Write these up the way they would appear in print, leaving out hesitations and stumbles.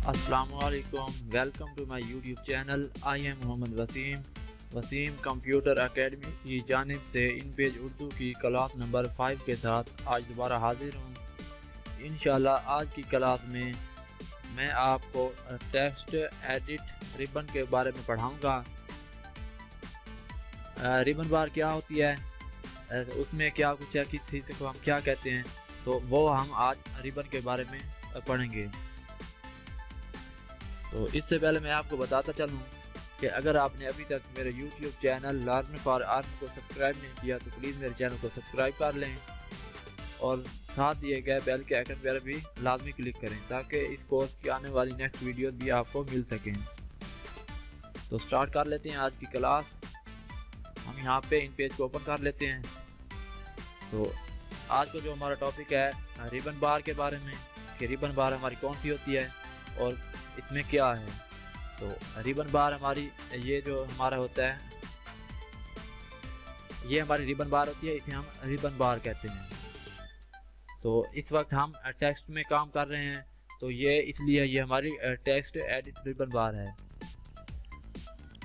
अस्सलामुअलैकुम, welcome to my YouTube channel. I am Mohammad Waseem computer academy की जानिब से इन पेज उर्दू की क्लास नंबर 5 के साथ आज दोबारा हाजिर हूँ। इंशाल्लाह आज की क्लास में मैं आपको टेक्स्ट एडिट रिबन के बारे में पढ़ाऊँगा। रिबन बार क्या होती है, उसमें क्या कुछ है, किस हिस्से को हम क्या कहते हैं, तो वो हम आज रिबन के बारे में पढ़ेंगे। तो इससे पहले मैं आपको बताता चलूँ कि अगर आपने अभी तक मेरे YouTube channel learn for earn को सब्सक्राइब नहीं किया तो प्लीज़ मेरे चैनल को सब्सक्राइब कर लें और साथ दिए गए बेल के आइकन पर भी लाजमी क्लिक करें ताकि इस कोर्स की आने वाली नेक्स्ट वीडियो भी आपको मिल सकें। तो स्टार्ट कर लेते हैं आज की क्लास। हम यहाँ पे इन पेज को ओपन कर लेते हैं। तो आज का जो हमारा टॉपिक है रिबन बार के बारे में, कि रिबन बार हमारी कौन सी होती है और इसमें क्या है। तो रिबन बार हमारी ये जो हमारा होता है, ये हमारी रिबन बार होती है, इसे हम रिबन बार कहते हैं। तो इस वक्त हम टेक्स्ट में काम कर रहे हैं तो ये इसलिए ये हमारी टेक्स्ट एडिट रिबन बार है।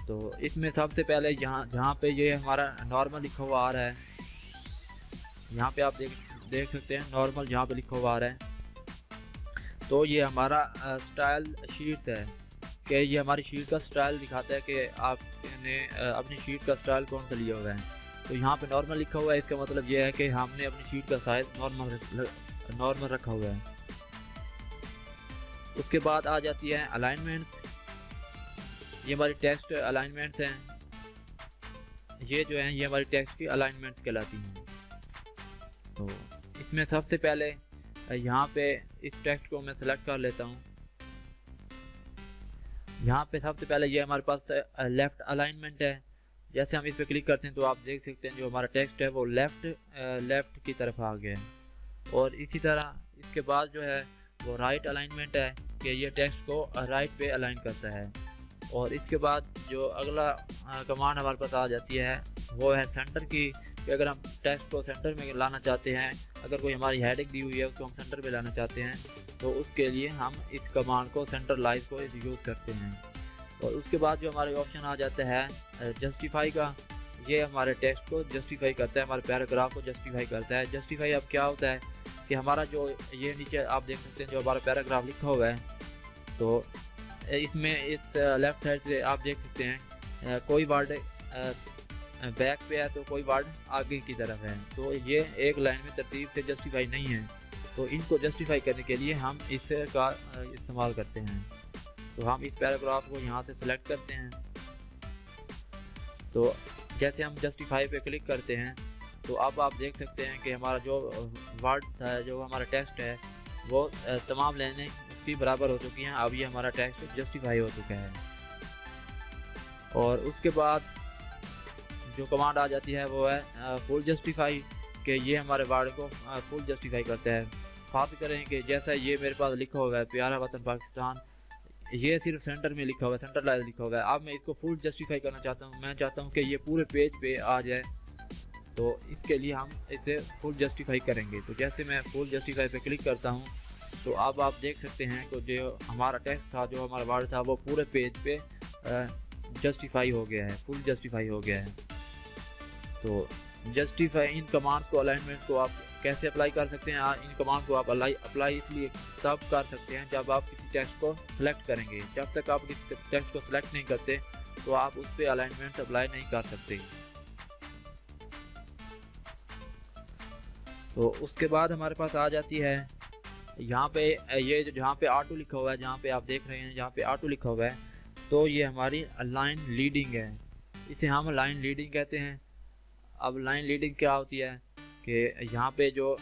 तो इसमें सबसे पहले जहाँ पे ये हमारा नॉर्मल लिखा हुआ आ रहा है, यहाँ पे आप देख सकते हैं नॉर्मल जहाँ पे लिखा हुआ आ रहा है। तो ये हमारा स्टाइल शीट्स है कि ये हमारी शीट का स्टाइल दिखाता है कि आपने अपनी शीट का स्टाइल कौन सा लिया हुआ है। तो यहाँ पे नॉर्मल लिखा हुआ है, इसका मतलब ये है कि हमने अपनी शीट का साइज नॉर्मल रखा हुआ है। उसके बाद आ जाती है अलाइनमेंट्स। ये हमारी टेक्स्ट अलाइनमेंट्स हैं, ये जो हैं ये हमारी टेक्स्ट की अलाइनमेंट्स कहलाती हैं। तो इसमें सबसे पहले यहाँ पे इस टेक्स्ट को मैं सिलेक्ट कर लेता हूँ। यहाँ पे सबसे पहले ये हमारे पास लेफ़्ट अलाइनमेंट है। जैसे हम इस पर क्लिक करते हैं तो आप देख सकते हैं जो हमारा टेक्स्ट है वो लेफ़्ट की तरफ आ गया है। और इसी तरह इसके बाद जो है वो राइट अलाइनमेंट है कि ये टेक्स्ट को राइट पे अलाइन करता है। और इसके बाद जो अगला कमांड हमारे पास आ जाती है वो है सेंटर की, कि अगर हम टेक्स्ट को सेंटर में लाना चाहते हैं, अगर कोई हमारी हेडिंग दी हुई है उसको हम सेंटर पे लाना चाहते हैं तो उसके लिए हम इस कमांड को सेंटरलाइज को यूज़ करते हैं। और उसके बाद जो हमारे ऑप्शन आ जाता है जस्टिफाई का, ये हमारे टेक्स्ट को जस्टिफाई करता है, हमारे पैराग्राफ को जस्टिफाई करता है। जस्टिफाई अब क्या होता है कि हमारा जो ये नीचे आप देख सकते हैं जो हमारा पैराग्राफ लिखा हुआ है, तो इसमें इस लेफ़्ट साइड से आप देख सकते हैं कोई वर्ड बैक पे है तो कोई वर्ड आगे की तरफ है, तो ये एक लाइन में तरतीब से जस्टिफाई नहीं है। तो इनको जस्टिफाई करने के लिए हम इसका इस्तेमाल करते हैं। तो हम इस पैराग्राफ को यहाँ से सिलेक्ट करते हैं। तो जैसे हम जस्टिफाई पे क्लिक करते हैं तो अब आप देख सकते हैं कि हमारा जो वर्ड था, जो हमारा टेक्स्ट है, वो तमाम लाइनें उसकी बराबर हो चुकी हैं। अब ये हमारा टेक्स्ट जस्टिफाई हो चुका है। और उसके बाद जो कमांड आ जाती है वो है फुल जस्टिफाई, कि ये हमारे वर्ड को फुल जस्टिफाई करता है। बात करें कि जैसा ये मेरे पास लिखा हुआ है प्यारा वतन पाकिस्तान, ये सिर्फ सेंटर में लिखा हुआ है, सेंटरलाइज लिखा हुआ है। अब मैं इसको फुल जस्टिफाई करना चाहता हूँ, मैं चाहता हूँ कि ये पूरे पेज पे आ जाए, तो इसके लिए हम इसे फुल जस्टिफाई करेंगे। तो जैसे मैं फुल जस्टिफाई पे क्लिक करता हूँ तो अब आप देख सकते हैं कि जो हमारा टेक्स्ट था, जो हमारा वर्ड था, वो पूरे पेज पे जस्टिफाई हो गया है, फुल जस्टिफाई हो गया है। तो जस्टिफाई इन कमांड्स को, अलाइनमेंट्स को आप कैसे अप्लाई कर सकते हैं? इन कमांड को आप अप्लाई इसलिए तब कर सकते हैं जब आप किसी टेक्स्ट को सिलेक्ट करेंगे। जब तक आप किसी टेक्स्ट को सिलेक्ट नहीं करते तो आप उस पर अलाइनमेंट्स अप्लाई नहीं कर सकते। तो उसके बाद हमारे पास आ जाती है यहाँ पे ये जहाँ पे ऑटो लिखा हुआ है, जहाँ पे आप देख रहे हैं जहाँ पे ऑटो लिखा हुआ है, तो ये हमारी लाइन लीडिंग है, इसे हम लाइन लीडिंग कहते हैं। अब लाइन लीडिंग क्या होती है कि यहाँ पे जो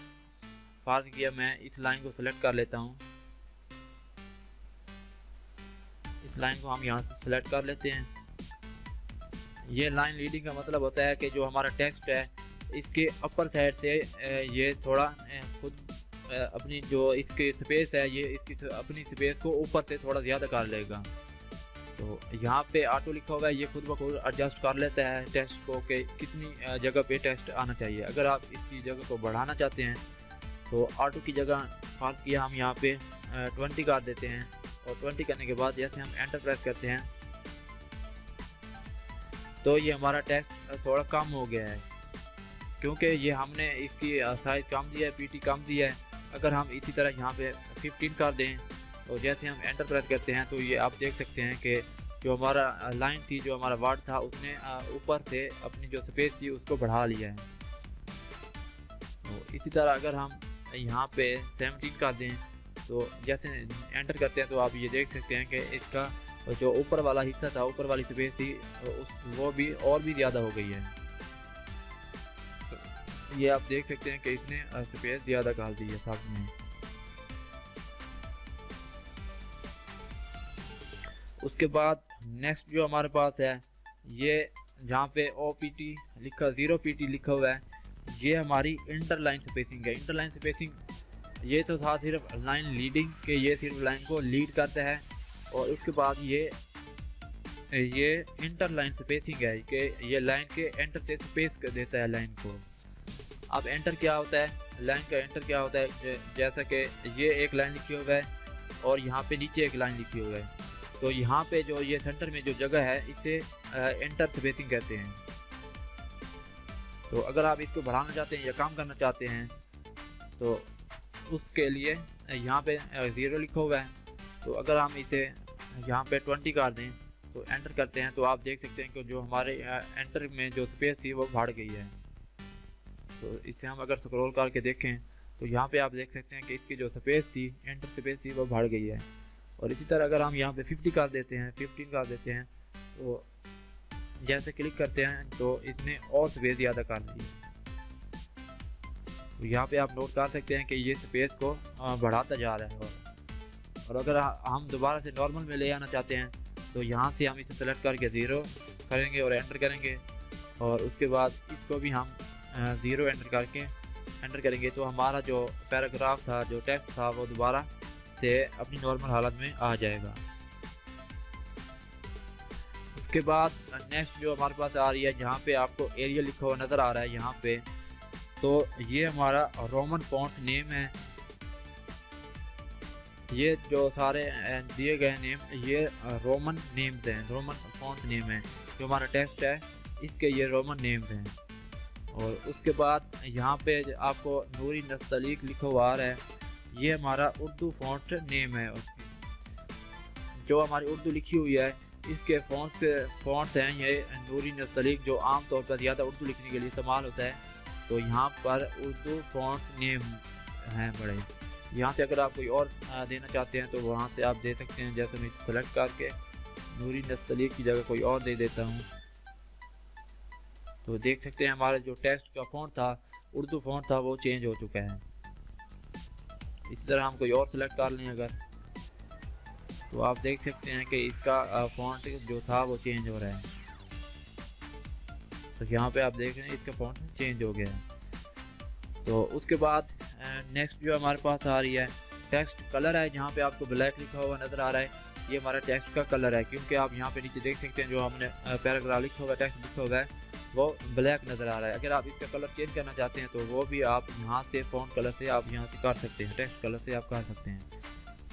फ़र्ज़ किया, मैं इस लाइन को सिलेक्ट कर लेता हूँ। इस लाइन को हम यहाँ से सिलेक्ट कर लेते हैं। ये लाइन लीडिंग का मतलब होता है कि जो हमारा टेक्स्ट है इसके अपर साइड से ये थोड़ा खुद अपनी जो इसकी स्पेस है, ये इसकी अपनी स्पेस को ऊपर से थोड़ा ज़्यादा कर लेगा। तो यहाँ पे ऑटो लिखा हुआ है, ये खुद ब खुद एडजस्ट कर लेता है टेक्स्ट को कि कितनी जगह पे टेक्स्ट आना चाहिए। अगर आप इसकी जगह को बढ़ाना चाहते हैं तो ऑटो की जगह फ़र्ज़ किया हम यहाँ पे 20 कर देते हैं और 20 करने के बाद जैसे हम एंटर प्रेस करते हैं तो ये हमारा टेक्स्ट थोड़ा कम हो गया है, क्योंकि ये हमने इसकी साइज़ कम दिया है, पीटी कम दिया है। अगर हम इसी तरह यहाँ पे 15 कर दें तो जैसे हम एंटर प्रेस करते हैं तो ये आप देख सकते हैं कि जो हमारा लाइन थी, जो हमारा वर्ड था, उसने ऊपर से अपनी जो स्पेस थी उसको बढ़ा लिया है। तो इसी तरह अगर हम यहाँ पे 17 कर दें तो जैसे एंटर करते हैं तो आप ये देख सकते हैं कि इसका जो ऊपर वाला हिस्सा था, ऊपर वाली स्पेस थी, वो भी और भी ज़्यादा हो गई है। तो ये आप देख सकते हैं कि इसने स्पेस ज़्यादा कर दी है साथ में। उसके बाद नेक्स्ट जो हमारे पास है, ये जहाँ पे OPT लिखा 0PT लिखा हुआ है, ये हमारी इंटरलाइन स्पेसिंग है। इंटरलाइन स्पेसिंग ये तो था सिर्फ लाइन लीडिंग के, ये सिर्फ लाइन को लीड करता है, और उसके बाद ये इंटरलाइन स्पेसिंग है कि ये लाइन के एंटर से स्पेस कर देता है लाइन को। अब एंटर क्या होता है, लाइन का एंटर क्या होता है, जैसा कि ये एक लाइन लिखी हुआ है और यहाँ पे नीचे एक लाइन लिखी हुआ है, तो यहाँ पे जो ये सेंटर में जो जगह है इसे एंटर स्पेसिंग कहते हैं। तो अगर आप इसको बढ़ाना चाहते हैं या कम करना चाहते हैं तो उसके लिए यहाँ पे 0 लिखा हुआ है, तो अगर हम इसे यहाँ पे 20 कर दें तो एंटर करते हैं तो आप देख सकते हैं कि जो हमारे एंटर में जो स्पेस थी वो बढ़ गई है। तो इसे हम अगर स्क्रॉल करके देखें तो यहाँ पे आप देख सकते हैं कि इसकी जो स्पेस थी, एंटर स्पेस थी, वो बढ़ गई है। और इसी तरह अगर हम यहाँ पे 50 कर देते हैं, 15 कर देते हैं, तो जैसे क्लिक करते हैं तो इसने और स्पेस ज़्यादा कर दी। तो यहाँ पे आप नोट कर सकते हैं कि ये स्पेस को बढ़ाता जा रहा है। और अगर हम दोबारा से नॉर्मल में ले आना चाहते हैं तो यहाँ से हम इसे सेलेक्ट करके 0 करेंगे और एंटर करेंगे, और उसके बाद इसको भी हम 0 एंटर करके एंटर करेंगे, तो हमारा जो पैराग्राफ था, जो टेक्स्ट था, वो दोबारा से अपनी नॉर्मल हालत में आ जाएगा। उसके बाद नेक्स्ट जो हमारे पास आ रही है, जहाँ पे आपको एरियल लिखा हुआ नज़र आ रहा है यहाँ पे, तो ये हमारा रोमन फॉन्ट्स नेम है। ये जो सारे दिए गए नेम, ये रोमन नेम्स हैं, रोमन फॉन्ट्स नेम है। जो हमारा टेक्स्ट है इसके ये रोमन नेम्स हैं। और उसके बाद यहाँ पे आपको नूरी नस्तलीक लिखा हुआ आ रहा है, ये हमारा उर्दू फॉन्ट नेम है। जो हमारी उर्दू लिखी हुई है इसके फॉन्ट्स हैं ये नूरी नस्तलीक, जो आम तौर पर ज़्यादा उर्दू लिखने के लिए इस्तेमाल होता है। तो यहाँ पर उर्दू फॉन्ट्स नेम हैं बड़े। यहाँ से अगर आप कोई और देना चाहते हैं तो वहाँ से आप दे सकते हैं। जैसे मैं सेलेक्ट करके नूरी नस्तलीक की जगह कोई और दे देता हूँ, तो देख सकते हैं हमारा जो टेक्स्ट का फॉन्ट था, उर्दू फॉन्ट था, वो चेंज हो चुका है। इसी तरह हम कोई और सेलेक्ट कर लें अगर, तो आप देख सकते हैं कि इसका फॉन्ट जो था वो चेंज हो रहा है। तो यहाँ पे आप देख रहे हैं इसका फॉन्ट चेंज हो गया है। तो उसके बाद नेक्स्ट जो हमारे पास आ रही है टेक्स्ट कलर है, जहाँ पे आपको ब्लैक लिखा हुआ नज़र आ रहा है, ये हमारा टेक्स्ट का कलर है। क्योंकि आप यहाँ पे नीचे देख सकते हैं जो हमने पैराग्राफ लिखा हुआ है, टेक्स्ट लिखा हुआ है, वो ब्लैक नज़र आ रहा है। अगर आप इसका कलर चेंज करना चाहते हैं तो वो भी आप यहाँ से फ़ॉन्ट कलर से आप यहाँ से कर सकते हैं, टेक्स्ट कलर से आप कर सकते हैं।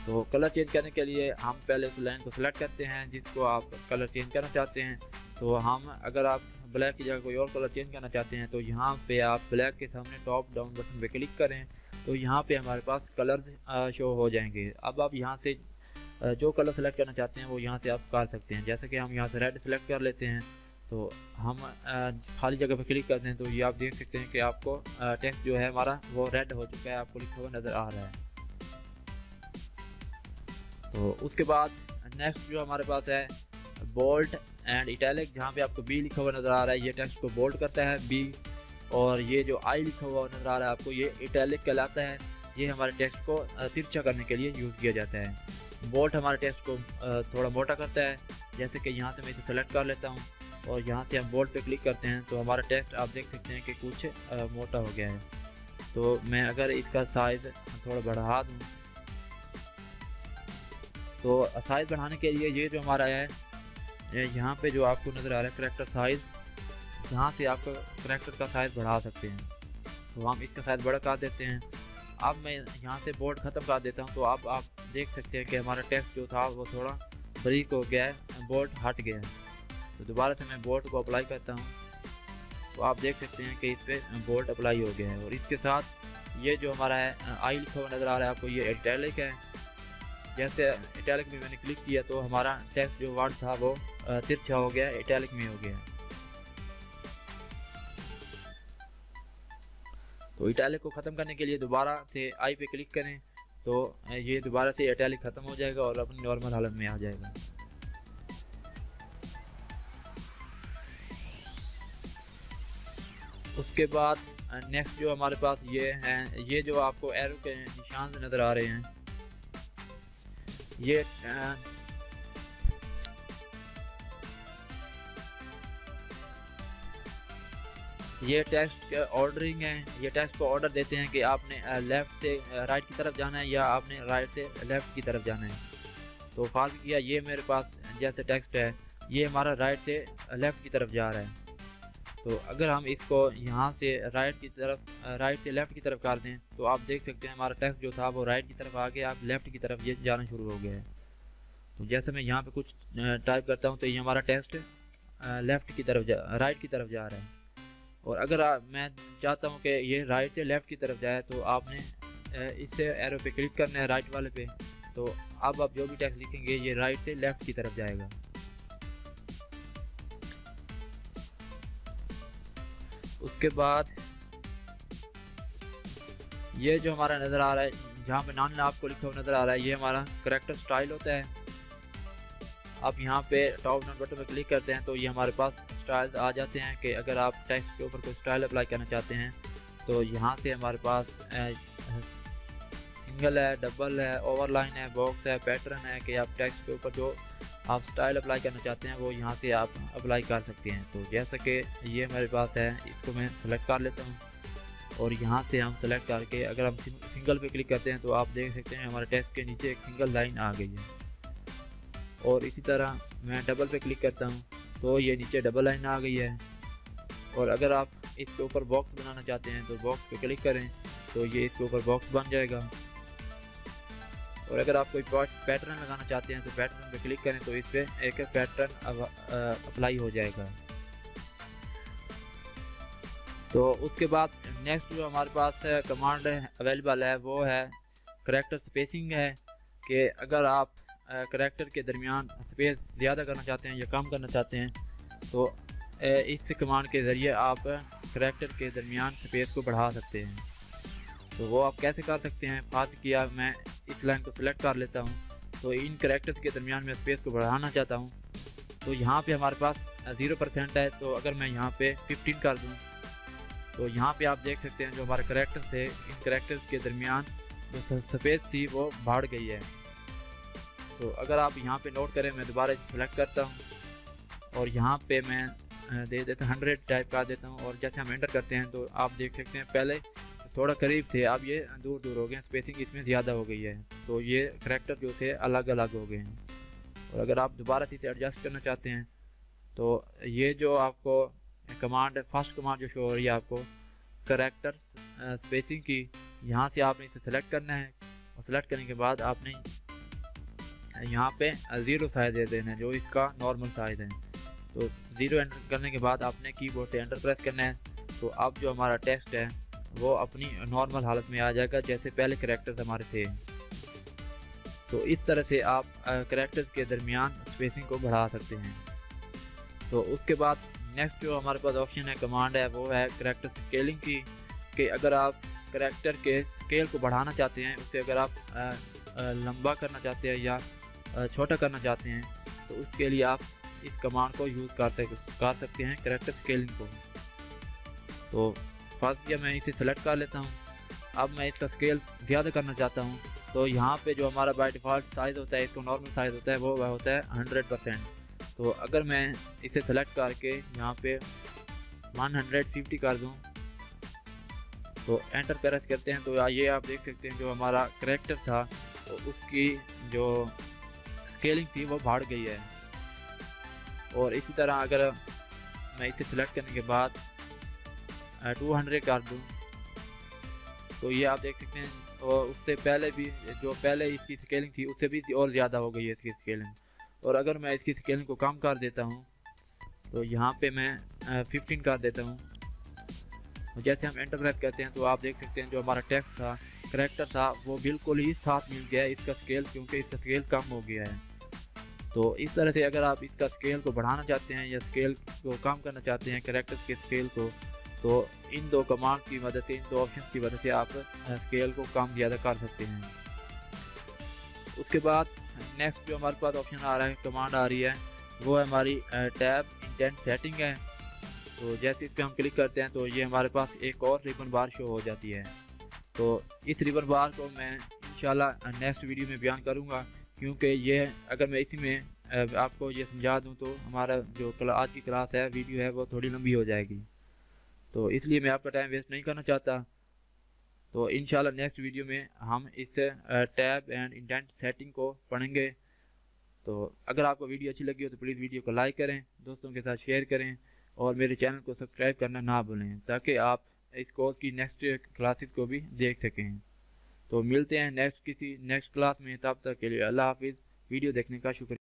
तो कलर चेंज करने के लिए हम पहले उस लाइन को सेलेक्ट करते हैं जिसको आप कलर चेंज करना चाहते हैं। तो हम अगर आप ब्लैक की जगह कोई और कलर चेंज करना चाहते हैं तो यहाँ पे आप ब्लैक के सामने टॉप डाउन बटन पे क्लिक करें, तो यहाँ पे हमारे पास कलर्स शो हो जाएंगे। अब आप यहाँ से जो कलर सेलेक्ट करना चाहते हैं वो यहाँ से आप कर सकते हैं। जैसे कि हम यहाँ से रेड सेलेक्ट कर लेते हैं, तो हम खाली जगह पे क्लिक करते हैं तो ये आप देख सकते हैं कि आपको टेक्स्ट जो है हमारा वो रेड हो चुका है, आपको लिखा हुआ नज़र आ रहा है। तो उसके बाद नेक्स्ट जो हमारे पास है बोल्ड एंड इटैलिक, जहाँ पे आपको बी लिखा हुआ नज़र आ रहा है, ये टेक्स्ट को बोल्ड करता है बी। और ये जो आई लिखा हुआ नज़र आ रहा है आपको, ये इटैलिक कहलाता है। ये हमारे टेक्स्ट को तिरछा करने के लिए यूज़ किया जाता है। बोल्ड हमारे टेक्स्ट को थोड़ा मोटा करता है। जैसे कि यहाँ से मैं इसे सेलेक्ट कर लेता हूँ और यहाँ से हम बोल्ड पे क्लिक करते हैं तो हमारा टेक्स्ट आप देख सकते हैं कि कुछ मोटा हो गया है। तो मैं अगर इसका साइज़ थोड़ा बढ़ा दूँ, तो साइज़ बढ़ाने के लिए ये जो हमारा है यहाँ पे जो आपको नज़र आ रहा है करैक्टर साइज़, यहाँ से आप करैक्टर का साइज़ बढ़ा सकते हैं। तो हम इसका साइज़ बड़ा कर देते हैं अब मैं यहाँ से बोर्ड ख़त्म कर देता हूँ। तो अब आप देख सकते हैं कि हमारा टेक्स्ट जो था वो थोड़ा बारीक हो गया है, बोर्ड हट गया है। तो दोबारा से मैं बोर्ड को अप्लाई करता हूँ, तो आप देख सकते हैं कि इस पर बोर्ड अप्लाई हो गया है। और इसके साथ ये जो हमारा है आई लिखा हुआ नज़र आ रहा है आपको, ये इटैलिक है। जैसे इटैलिक में मैंने क्लिक किया तो हमारा टेक्स्ट जो वर्ड था वो तिरछा हो गया, इटैलिक में हो गया। तो इटैलिक को ख़त्म करने के लिए दोबारा से आई पे क्लिक करें, तो ये दोबारा से इटैलिक ख़त्म हो जाएगा और अपनी नॉर्मल हालत में आ जाएगा। उसके बाद नेक्स्ट जो हमारे पास ये हैं, ये जो आपको एरो के निशान नज़र आ रहे हैं, ये टेक्स्ट ऑर्डरिंग है। ये टेक्स्ट को ऑर्डर देते हैं कि आपने लेफ़्ट से राइट की तरफ जाना है या आपने राइट से लेफ़्ट की तरफ जाना है। तो फर्ज किया ये मेरे पास जैसे टेक्स्ट है, ये हमारा राइट से लेफ़्ट की तरफ जा रहा है। तो अगर हम इसको यहाँ से राइट से लेफ़्ट की तरफ कर दें, तो आप देख सकते हैं हमारा टेक्स्ट जो था वो राइट की तरफ आ गया, आप लेफ़्ट की तरफ ये जाना शुरू हो गया है। तो जैसे मैं यहाँ पे कुछ टाइप करता हूँ तो ये हमारा टेक्स्ट लेफ़्ट की तरफ राइट की तरफ जा रहा है। और अगर मैं चाहता हूँ कि ये राइट से लेफ़्ट की तरफ जाए, तो आपने इससे एरो पे क्लिक करना है राइट वाले पे। तो अब आप जो भी टेक्स्ट लिखेंगे ये राइट से लेफ़्ट की तरफ जाएगा। उसके बाद ये जो हमारा नज़र आ रहा है, जहाँ पे नाम आपको लिखा हुआ नज़र आ रहा है, ये हमारा करैक्टर स्टाइल होता है। आप यहाँ पे टॉप डाउन बटन पे क्लिक करते हैं तो ये हमारे पास स्टाइल आ जाते हैं कि अगर आप टेक्स्ट के ऊपर कोई स्टाइल अप्लाई करना चाहते हैं तो यहाँ से हमारे पास सिंगल है, डबल है, ओवरलाइन है, बॉक्स है, पैटर्न है कि आप टेक्स्ट के ऊपर जो आप स्टाइल अप्लाई करना चाहते हैं वो यहाँ से आप अप्लाई कर सकते हैं। तो जैसा कि ये मेरे पास है, इसको मैं सेलेक्ट कर लेता हूँ और यहाँ से हम सेलेक्ट करके अगर हम सिंगल पे क्लिक करते हैं तो आप देख सकते हैं हमारे टेक्स्ट के नीचे एक सिंगल लाइन आ गई है। और इसी तरह मैं डबल पे क्लिक करता हूँ तो ये नीचे डबल लाइन आ गई है। और अगर आप इसके ऊपर बॉक्स बनाना चाहते हैं तो बॉक्स पे क्लिक करें तो ये इसके ऊपर बॉक्स बन जाएगा। और अगर आप कोई पैटर्न लगाना चाहते हैं तो पैटर्न पे क्लिक करें तो इस पर एक पैटर्न अप्लाई हो जाएगा। तो उसके बाद नेक्स्ट जो हमारे पास कमांड अवेलेबल है वो है करैक्टर स्पेसिंग है कि अगर आप करैक्टर के दरमियान स्पेस ज़्यादा करना चाहते हैं या कम करना चाहते हैं तो इस कमांड के ज़रिए आप करैक्टर के दरमियान स्पेस को बढ़ा सकते हैं। तो वो आप कैसे कर सकते हैं, पास किया मैं इस लाइन को सिलेक्ट कर लेता हूँ। तो इन करैक्टर्स के दरमियान में स्पेस को बढ़ाना चाहता हूँ तो यहाँ पे हमारे पास 0% है। तो अगर मैं यहाँ पे 15 कर दूँ तो यहाँ पे आप देख सकते हैं जो हमारे करैक्टर्स थे, इन करैक्टर्स के दरमियान जो स्पेस थी वो बढ़ गई है। तो अगर आप यहाँ पे नोट करें, मैं दोबारा इसे सेलेक्ट करता हूँ और यहाँ पे मैं दे देता हूँ 100 टाइप कर देता हूँ। और जैसे हम एंटर करते हैं तो आप देख सकते हैं पहले थोड़ा करीब थे, अब ये दूर दूर हो गए, स्पेसिंग इसमें ज़्यादा हो गई है। तो ये करैक्टर जो थे अलग अलग हो गए हैं। और अगर आप दोबारा से इसे एडजस्ट करना चाहते हैं तो ये जो आपको कमांड फर्स्ट कमांड जो शो हो रही है आपको करैक्टर स्पेसिंग की, यहाँ से आपने इसे सेलेक्ट करना है और सेलेक्ट करने के बाद आपने यहाँ पे 0 साइज दे देना है जो इसका नॉर्मल साइज है। तो 0 एंटर करने के बाद आपने कीबोर्ड से एंटर प्रेस करना है। तो अब जो हमारा टेक्स्ट है वो अपनी नॉर्मल हालत में आ जाएगा जैसे पहले करैक्टर्स हमारे थे। तो इस तरह से आप करैक्टर्स के दरमियान स्पेसिंग को बढ़ा सकते हैं। तो उसके बाद नेक्स्ट जो हमारे पास ऑप्शन है कमांड है वो है करैक्टर स्केलिंग की, कि अगर आप करैक्टर के स्केल को बढ़ाना चाहते हैं, उसे अगर आप लंबा करना चाहते हैं या छोटा करना चाहते हैं तो उसके लिए आप इस कमांड को यूज़ कर सकते हैं करैक्टर स्केलिंग को। तो फर्स्ट किया मैं इसे सेलेक्ट कर लेता हूँ। अब मैं इसका स्केल ज़्यादा करना चाहता हूँ तो यहाँ पे जो हमारा बाय डिफ़ॉल्ट साइज़ होता है, इसको नॉर्मल साइज़ होता है, वो होता है 100%। तो अगर मैं इसे सेलेक्ट करके यहाँ पे 150 कर दूँ तो एंटर प्रेस करते हैं तो ये आप देख सकते हैं जो हमारा करैक्टर था तो उसकी जो स्केलिंग थी वो बढ़ गई है। और इसी तरह अगर मैं इसे सेलेक्ट करने के बाद 200 कर दूँ तो ये आप देख सकते हैं और उससे पहले भी जो पहले इसकी स्केलिंग थी उससे भी और ज़्यादा हो गई है इसकी स्केलिंग। और अगर मैं इसकी स्केलिंग को कम कर देता हूँ तो यहाँ पे मैं 15 कर देता हूँ। जैसे हम एंटर प्रेस करते हैं तो आप देख सकते हैं जो हमारा टेक्स्ट था, करैक्टर था, वो बिल्कुल ही साथ मिल गया है इसका स्केल, क्योंकि इसका स्केल कम हो गया है। तो इस तरह से अगर आप इसका स्केल को बढ़ाना चाहते हैं या स्केल को कम करना चाहते हैं करैक्टर्स के स्केल को, तो इन दो कमांड्स की मदद से, इन दो ऑप्शन की मदद से आप स्केल को कम ज़्यादा कर सकते हैं। उसके बाद नेक्स्ट जो हमारे पास ऑप्शन आ रहा है, कमांड आ रही है, वो है हमारी टैब इंडेंट सेटिंग है। तो जैसे इस पर हम क्लिक करते हैं तो ये हमारे पास एक और रिबन बार शो हो जाती है। तो इस रिबन बार को मैं इंशाल्लाह नेक्स्ट वीडियो में बयान करूँगा, क्योंकि ये अगर मैं इसी में आपको ये समझा दूँ तो हमारा जो आज की क्लास है, वीडियो है, वो थोड़ी लंबी हो जाएगी। तो इसलिए मैं आपका टाइम वेस्ट नहीं करना चाहता। तो इंशाल्लाह नेक्स्ट वीडियो में हम इस टैब एंड इंडेंट सेटिंग को पढ़ेंगे। तो अगर आपको वीडियो अच्छी लगी हो तो प्लीज़ वीडियो को लाइक करें, दोस्तों के साथ शेयर करें और मेरे चैनल को सब्सक्राइब करना ना भूलें, ताकि आप इस कोर्स की नेक्स्ट क्लासेस को भी देख सकें। तो मिलते हैं किसी नेक्स्ट क्लास में, तब तक के लिए अल्लाह हाफिज़। वीडियो देखने का शुक्रिया।